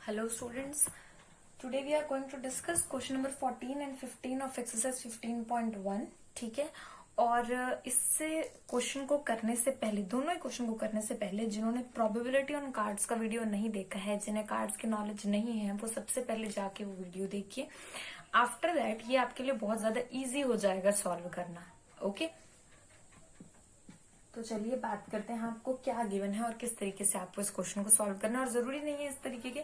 Hello students, today we are going to discuss question number 14 and 15 of exercise 15.1. ठीक है, और इससे question को करने से पहले, दोनों ही क्वेश्चन को करने से पहले जिन्होंने प्रोबेबिलिटी ऑन कार्ड्स का वीडियो नहीं देखा है, जिन्हें कार्ड्स की नॉलेज नहीं है, वो सबसे पहले जाके वो वीडियो देखिए. आफ्टर दैट ये आपके लिए बहुत ज्यादा इजी हो जाएगा सॉल्व करना. ओके, तो चलिए बात करते हैं आपको क्या गिवन है और किस तरीके से आपको इस क्वेश्चन को सॉल्व करना है. और जरूरी नहीं है इस तरीके के,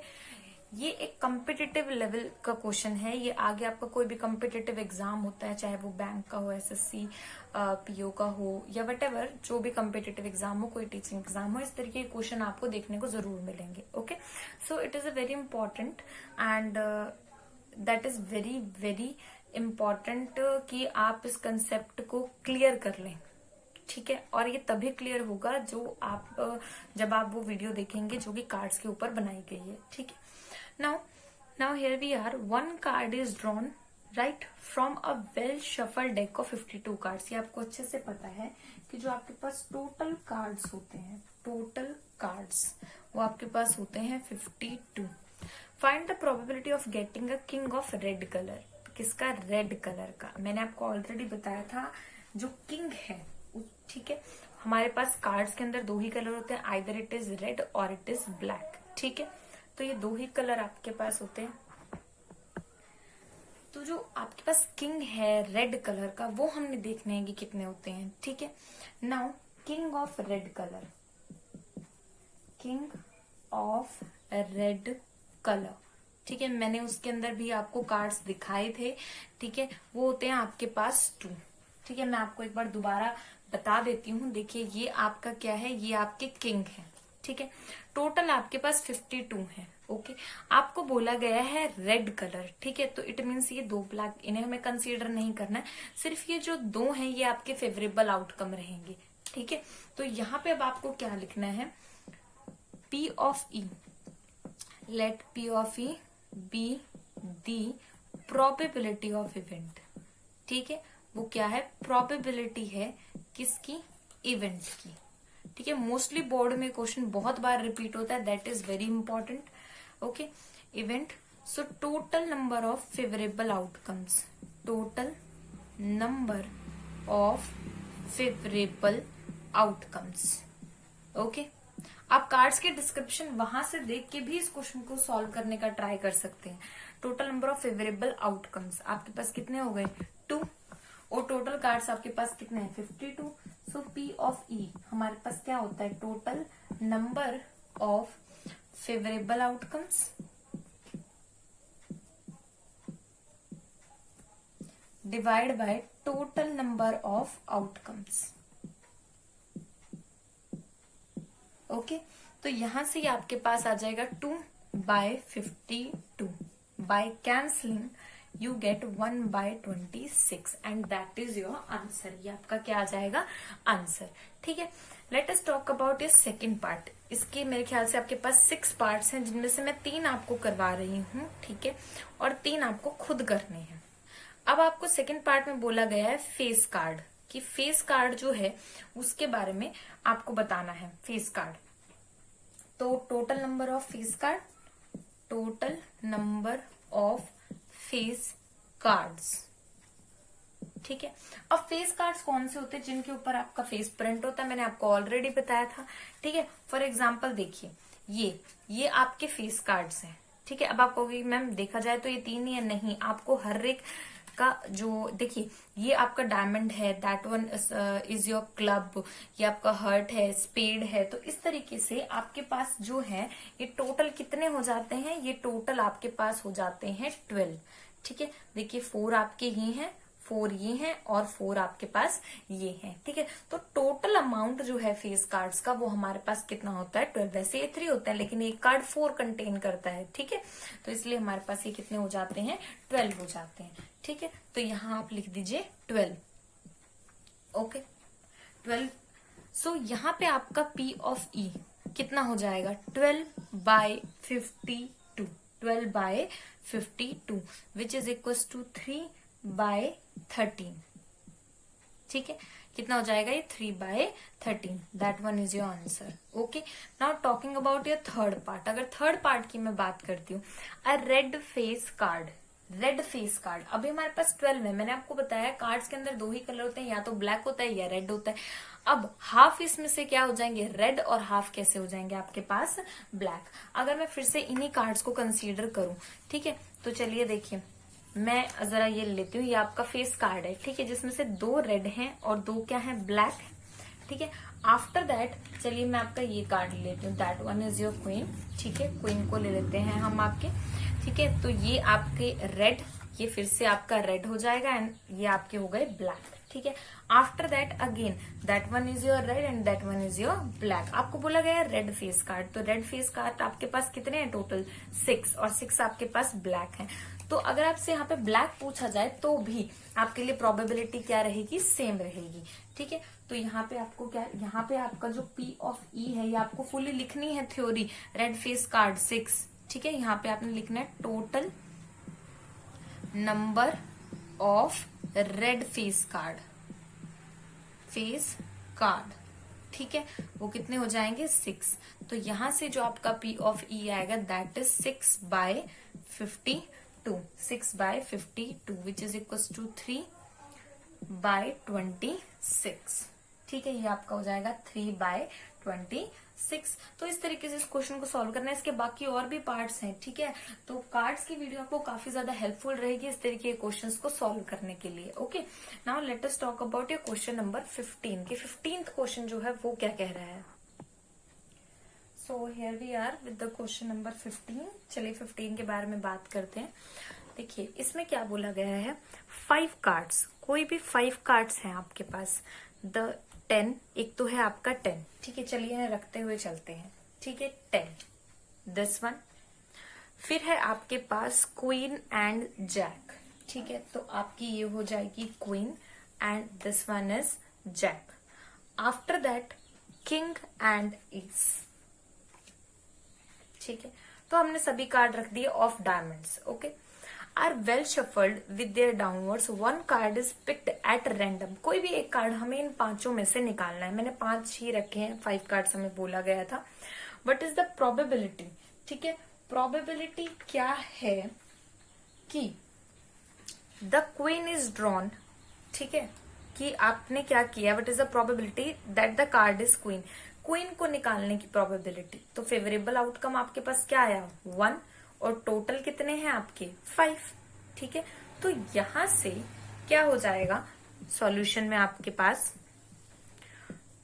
ये एक कम्पिटिटिव लेवल का क्वेश्चन है. ये आगे आपका कोई भी कम्पिटिटिव एग्जाम होता है, चाहे वो बैंक का हो, एसएससी, पीओ का हो, या वटेवर, जो भी कम्पिटिटिव एग्जाम हो, कोई टीचिंग एग्जाम हो, इस तरीके के क्वेश्चन आपको देखने को जरूर मिलेंगे. Okay, so it is a very important and that is very very important कि आप इस कंसेप्ट को क्लियर कर लें. ठीक है, और ये तभी क्लियर होगा जो आप जब आप वो वीडियो देखेंगे जो कि कार्ड्स के ऊपर बनाई गई है. ठीक है, now here we are. One card is drawn right from a well shuffled deck of 52 cards. ये आपको अच्छे से पता है कि जो आपके पास टोटल कार्ड्स होते हैं, टोटल कार्ड्स वो आपके पास होते हैं 52. Find the probability of getting a king of red colour. किसका? रेड कलर का. मैंने आपको ऑलरेडी बताया था जो किंग है. ठीक है, हमारे पास कार्ड्स के अंदर दो ही कलर होते हैं, आइदर इट इज रेड और इट इज ब्लैक. ठीक है, तो ये दो ही कलर आपके पास होते हैं. तो जो आपके पास किंग है रेड कलर का, वो हमने देखने हैं कि कितने होते हैं. ठीक है, now king of red colour, king of red colour. ठीक है, मैंने उसके अंदर भी आपको कार्ड्स दिखाए थे. ठीक है, वो होते हैं आपके पास 2. ठीक है, मैं आपको एक बार दोबारा बता देती हूँ. देखिए, ये आपका क्या है, ये आपके किंग है. ठीक है, टोटल आपके पास 52 है. ओके, आपको बोला गया है रेड कलर. ठीक है, तो इट मीन्स ये दो ब्लैक, इन्हें हमें कंसीडर नहीं करना है. सिर्फ ये जो दो हैं ये आपके फेवरेबल आउटकम रहेंगे. ठीक है, तो यहाँ पे अब आपको क्या लिखना है, P of E, let P of E be the probability of event. ठीक है, वो क्या है? प्रोबेबिलिटी है किसकी? इवेंट्स की. ठीक है, मोस्टली बोर्ड में क्वेश्चन बहुत बार रिपीट होता है, that is very important. Okay, event. So total number of favourable outcomes, total number of favourable outcomes. Okay, आप कार्ड्स के डिस्क्रिप्शन वहां से देख के भी इस क्वेश्चन को सॉल्व करने का ट्राई कर सकते हैं. Total number of favourable outcomes आपके पास कितने हो गए? 2. और टोटल कार्ड्स आपके पास कितने हैं? 52. सो P ऑफ E हमारे पास क्या होता है? Total number of favourable outcomes divide by total number of outcomes. Okay, तो यहां से आपके पास आ जाएगा 2/52. By cancelling you get 1/26 and that is your answer. ये आपका क्या आ जाएगा? आंसर. ठीक है, लेट अस टॉक अबाउट ये सेकेंड पार्ट. इसके मेरे ख्याल से आपके पास 6 पार्ट्स हैं, जिनमें से मैं 3 आपको करवा रही हूँ. ठीक है, और 3 आपको खुद करने हैं. अब आपको सेकेंड पार्ट में बोला गया है फेस कार्ड, कि फेस कार्ड जो है उसके बारे में आपको बताना है. फेस कार्ड, तो total number of face card, total number of face cards. ठीक है, अब फेस कार्ड्स कौन से होते हैं? जिनके ऊपर आपका फेस प्रिंट होता है. मैंने आपको ऑलरेडी बताया था. ठीक है, फॉर एग्जांपल देखिए, ये आपके फेस कार्ड्स हैं. ठीक है, अब आप कहोगे मैम देखा जाए तो ये 3 ही है. नहीं, आपको हर एक का जो, देखिए, ये आपका डायमंड है, that one is your club, ये आपका हर्ट है, स्पेड है. तो इस तरीके से आपके पास जो है ये टोटल कितने हो जाते हैं? ये टोटल आपके पास हो जाते हैं 12. ठीक है, देखिए 4 आपके ही हैं, 4 ये हैं और 4 आपके पास ये हैं. ठीक है, तो टोटल अमाउंट जो है फेस कार्ड्स का वो हमारे पास कितना होता है? 12. वैसे ये 3 होता है, लेकिन एक कार्ड 4 कंटेन करता है. ठीक है, तो इसलिए हमारे पास ये कितने हो जाते हैं? 12 हो जाते हैं. ठीक है, तो यहां आप लिख दीजिए 12. ओके, 12. सो यहाँ पे आपका P ऑफ E कितना हो जाएगा? 12/52. 12/52 विच इज इक्वल टू 3/13. ठीक है, कितना हो जाएगा ये 3/13, that one is your answer. Okay, now talking about your third part. अगर थर्ड पार्ट की मैं बात करती हूँ, a red face card. Red face card, अभी हमारे पास 12 है। मैंने आपको बताया कार्ड्स के अंदर दो ही कलर होते हैं, या तो ब्लैक होता है या रेड होता है। अब हाफ इसमें से क्या हो जाएंगे, रेड, और हाफ कैसे हो जाएंगे आपके पास ब्लैक। अगर मैं फिर से इन्हीं कार्ड्स को कंसीडर करूं, ठीक है, तो चलिए देखिए, मैं जरा ये लेती हूँ, ये आपका फेस कार्ड है, ठीक है, जिसमें से 2 रेड हैं और 2 क्या है, ब्लैक है, ठीक है। आफ्टर दैट चलिए मैं आपका ये कार्ड लेती हूँ, that one is your queen, ठीक है, क्वीन को ले लेते हैं हम आपके, ठीक है। तो ये आपके रेड, ये फिर से आपका रेड हो जाएगा, एंड ये आपके हो गए ब्लैक, ठीक है। After that again that one is your red and that one is your black. आपको बोला गया रेड फेस कार्ड, तो रेड फेस कार्ड आपके पास कितने हैं टोटल, 6, और 6 आपके पास ब्लैक है। तो अगर आपसे यहाँ पे ब्लैक पूछा जाए तो भी आपके लिए प्रोबेबिलिटी क्या रहेगी, सेम रहेगी, ठीक है। तो यहाँ पे आपको क्या, यहाँ पे आपका जो P ऑफ E है, ये आपको फुली लिखनी है थ्योरी, रेड फेस कार्ड 6, ठीक है। यहाँ पे आपने लिखना है total number of red face card, ठीक है, वो कितने हो जाएंगे, 6। तो यहां से जो आपका P ऑफ E आएगा, that is 6/52, 6/52 which is equal to 3/26, ठीक है। ये आपका हो जाएगा 3/26। तो इस तरीके से इस क्वेश्चन को सॉल्व करना है। इसके बाकी और भी पार्ट्स हैं, ठीक है। तो कार्ड्स की वीडियो आपको काफी ज्यादा हेल्पफुल रहेगी इस तरीके के क्वेश्चंस को सॉल्व करने के लिए। Okay, now let us talk about your question number 15 के 15th क्वेश्चन जो है वो क्या कह रहा है। So here we are with the question number 15। चलिए 15 के बारे में बात करते हैं। देखिए इसमें क्या बोला गया है, 5 कार्ड्स, कोई भी 5 कार्ड्स हैं आपके पास, द 10, एक तो है आपका 10, ठीक है, चलिए इन्हें रखते हुए चलते हैं, ठीक है, 10, दिस वन। फिर है आपके पास क्वीन एंड जैक, ठीक है, तो आपकी ये हो जाएगी queen and this one is jack. After that king and ace, ठीक है। तो हमने सभी कार्ड रख दिए of diamonds. Okay, are well shuffled with their downwards, one card is picked at random. कोई भी एक कार्ड हमें इन 5 में से निकालना है। मैंने 5 ही रखे हैं, 5 कार्ड्स हमें बोला गया था। व्हाट इज द प्रोबेबिलिटी, ठीक है, प्रोबेबिलिटी क्या है कि द क्वीन इज ड्रॉन, ठीक है, कि आपने क्या किया, what is the probability that the card is queen, queen को निकालने की प्रोबेबिलिटी। तो फेवरेबल आउटकम आपके पास क्या आया, 1, और टोटल कितने हैं आपके 5, ठीक है। तो यहां से क्या हो जाएगा सॉल्यूशन में आपके पास,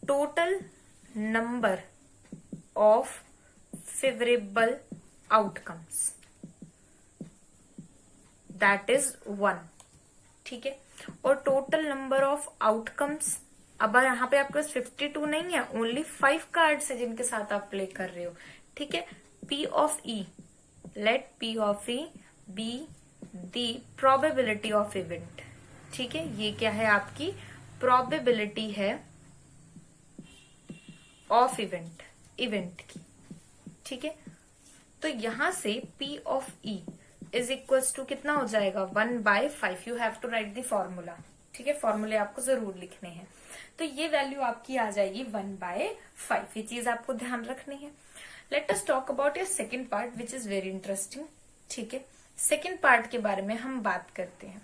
total number of favourable outcomes that is 1, ठीक है, और टोटल नंबर ऑफ आउटकम्स, अब यहाँ पे आपके पास 52 नहीं है, ओनली 5 कार्ड्स है जिनके साथ आप प्ले कर रहे हो, ठीक है। P of E, let P of E be the probability of event, ठीक है, ये क्या है आपकी प्रोबेबिलिटी है ऑफ इवेंट की, ठीक है। तो यहां से P of E is equals to कितना हो जाएगा, 1/5। You have to write the formula, ठीक है, फॉर्मूले आपको जरूर लिखने हैं। तो ये वैल्यू आपकी आ जाएगी 1/5, ये चीज आपको ध्यान रखनी है। Let us talk about your second part which is very interesting, ठीक है। सेकेंड पार्ट के बारे में हम बात करते हैं।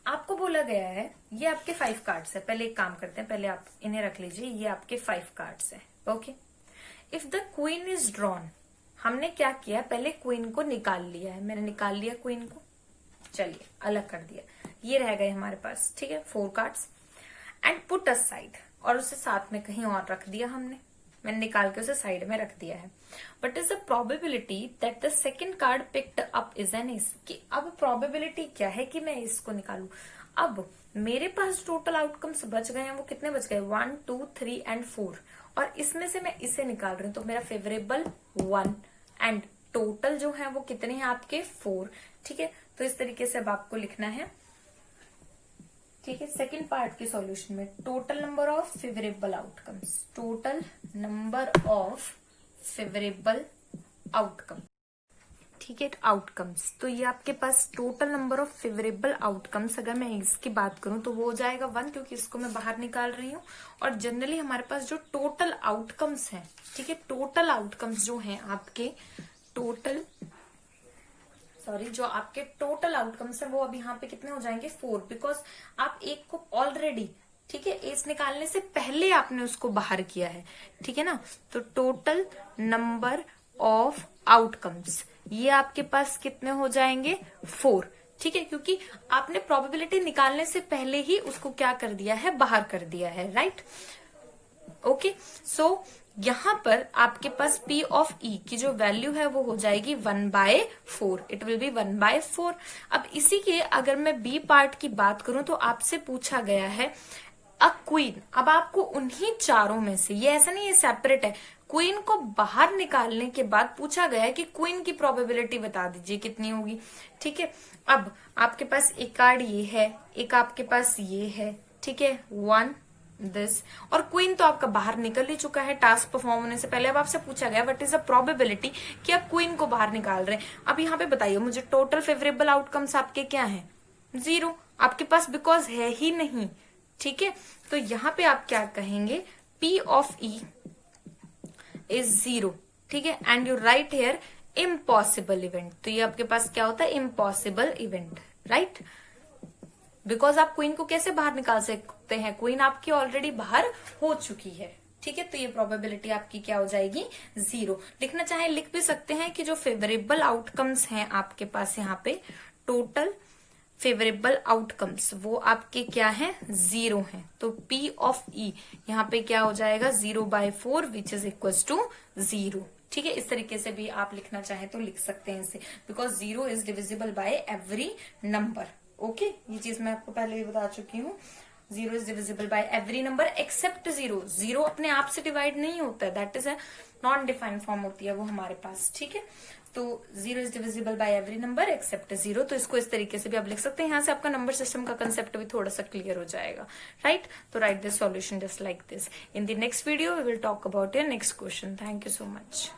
आपको बोला गया है ये आपके 5 कार्ड्स है। पहले एक काम करते हैं, पहले आप इन्हें रख लीजिए, ये आपके 5 कार्ड्स है। Okay, if the queen is drawn, हमने क्या किया, पहले क्वीन को निकाल लिया है, मैंने निकाल लिया क्वीन को, चलिए अलग कर दिया, ये रह गए हमारे पास, ठीक है, 4 कार्ड्स एंड पुट असाइड, और उसे साथ में कहीं और रख दिया हमने, मैंने निकाल के उसे साइड में रख दिया है। But is the probability that the second card picked up is an S, कि अब प्रोबेबिलिटी क्या है कि मैं इसको निकालू। अब मेरे पास टोटल आउटकम्स बच गए हैं, वो कितने बच गए, 1, 2, 3 एंड 4, और इसमें से मैं इसे निकाल रही हूँ, तो मेरा फेवरेबल 1 एंड टोटल जो है वो कितने हैं आपके 4, ठीक है। तो इस तरीके से अब आपको लिखना है, ठीक है। सेकेंड पार्ट के सॉल्यूशन में total number of favourable outcomes, total number of favourable outcome, ठीक है, आउटकम्स। तो ये आपके पास total number of favourable outcomes, अगर मैं इसकी बात करूं तो वो हो जाएगा 1, क्योंकि इसको मैं बाहर निकाल रही हूँ। और जनरली हमारे पास जो टोटल आउटकम्स हैं, ठीक है, टोटल आउटकम्स जो हैं आपके जो आपके टोटल आउटकम्स है वो अब यहाँ पे कितने हो जाएंगे 4, बिकॉज आप एक को ऑलरेडी, ठीक है, एस निकालने से पहले आपने उसको बाहर किया है, ठीक है ना। तो टोटल नंबर ऑफ आउटकम्स ये आपके पास कितने हो जाएंगे 4, ठीक है, क्योंकि आपने प्रोबेबिलिटी निकालने से पहले ही उसको क्या कर दिया है, बाहर कर दिया है, राइट। ओके, सो यहां पर आपके पास P ऑफ E की जो वैल्यू है वो हो जाएगी 1/4, इट विल बी 1/4। अब इसी के अगर मैं B पार्ट की बात करूं तो आपसे पूछा गया है अ क्वीन। अब आपको उन्हीं चारों में से, ये ऐसा नहीं है सेपरेट है, क्वीन को बाहर निकालने के बाद पूछा गया है कि क्वीन की प्रोबेबिलिटी बता दीजिए कितनी होगी, ठीक है। अब आपके पास एक कार्ड ये है, एक आपके पास ये है, ठीक है, 1 दिस, और क्वीन तो आपका बाहर निकल ही चुका है टास्क परफॉर्म होने से पहले। अब आपसे पूछा गया व्हाट इज द प्रोबेबिलिटी कि आप क्वीन को बाहर निकाल रहे हैं। अब यहाँ पे बताइए मुझे टोटल फेवरेबल आउटकम्स आपके क्या हैं, 0 आपके पास, बिकॉज है ही नहीं, ठीक है। तो यहाँ पे आप क्या कहेंगे, P ऑफ E इज 0, ठीक है, and you right here impossible event. तो ये आपके पास क्या होता है, इम्पॉसिबल इवेंट, राइट, बिकॉज आप क्वीन को कैसे बाहर निकाल सकते हैं, क्वीन आपकी ऑलरेडी बाहर हो चुकी है, ठीक है। तो ये प्रोबेबिलिटी आपकी क्या हो जाएगी 0। लिखना चाहे लिख भी सकते हैं कि जो फेवरेबल आउटकम्स हैं आपके पास यहाँ पे, टोटल फेवरेबल आउटकम्स वो आपके क्या हैं, 0 हैं। तो P ऑफ E यहाँ पे क्या हो जाएगा 0/4 विच इज इक्वल टू 0, ठीक है। इस तरीके से भी आप लिखना चाहे तो लिख सकते हैं इसे, because 0 is divisible by every number. Okay, ये चीज मैं आपको पहले भी बता चुकी हूँ, 0 is divisible by every number except 0। 0 अपने आप से डिवाइड नहीं होता है, that is a non defined form होती है वो हमारे पास, ठीक है। तो 0 is divisible by every number except 0। तो इसको इस तरीके से भी आप लिख सकते हैं। यहाँ से आपका नंबर सिस्टम का कंसेप्ट भी थोड़ा सा क्लियर हो जाएगा, राइट। तो right this solution just like this. In the next video we will talk about your next question. Thank you so much.